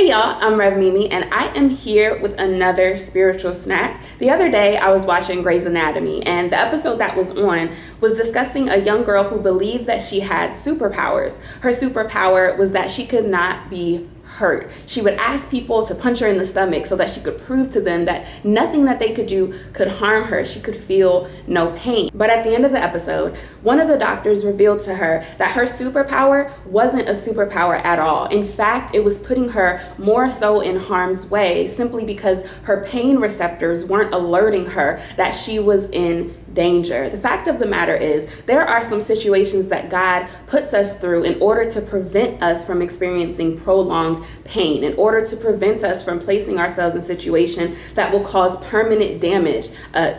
Hey y'all, I'm Rev Mimi and I am here with another spiritual snack. The other day I was watching Grey's Anatomy and the episode that was on was discussing a young girl who believed that she had superpowers. Her superpower was that she could not be hurt. She would ask people to punch her in the stomach so that she could prove to them that nothing that they could do could harm her. She could feel no pain. But at the end of the episode, one of the doctors revealed to her that her superpower wasn't a superpower at all. In fact, it was putting her more so in harm's way simply because her pain receptors weren't alerting her that she was in danger. The fact of the matter is, there are some situations that God puts us through in order to prevent us from experiencing prolonged pain, in order to prevent us from placing ourselves in situations that will cause permanent damage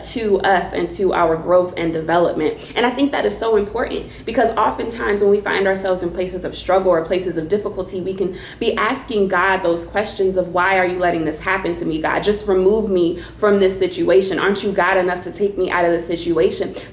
to us and to our growth and development. And I think that is so important because oftentimes when we find ourselves in places of struggle or places of difficulty, we can be asking God those questions of, why are you letting this happen to me, God? Just remove me from this situation. Aren't you God enough to take me out of this situation?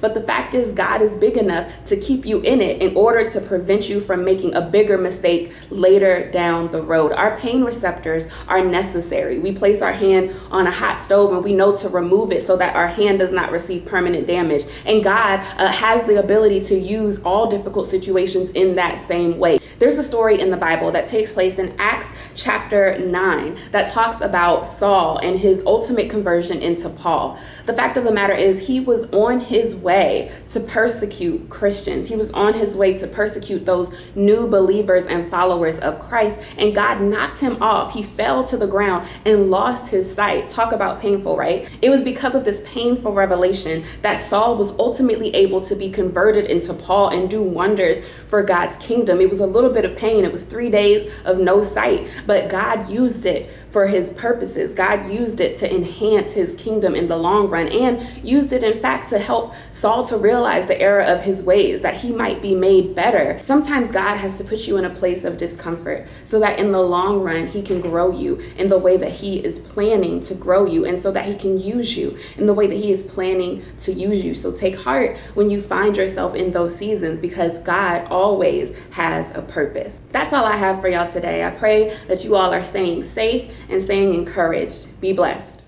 But the fact is, God is big enough to keep you in it in order to prevent you from making a bigger mistake later down the road. Our pain receptors are necessary. We place our hand on a hot stove and we know to remove it so that our hand does not receive permanent damage. And God has the ability to use all difficult situations in that same way. There's a story in the Bible that takes place in Acts chapter 9 that talks about Saul and his ultimate conversion into Paul. The fact of the matter is, he was on his way to persecute Christians. He was on his way to persecute those new believers and followers of Christ, and God knocked him off. He fell to the ground and lost his sight. Talk about painful, right? It was because of this painful revelation that Saul was ultimately able to be converted into Paul and do wonders for God's kingdom. It was a little bit of pain. It was 3 days of no sight, but God used it for his purposes. God used it to enhance his kingdom in the long run, and used it, in fact, to help Saul to realize the error of his ways, that he might be made better. Sometimes God has to put you in a place of discomfort so that in the long run, he can grow you in the way that he is planning to grow you, and so that he can use you in the way that he is planning to use you. So take heart when you find yourself in those seasons, because God always has a purpose. That's all I have for y'all today. I pray that you all are staying safe and staying encouraged. Be blessed.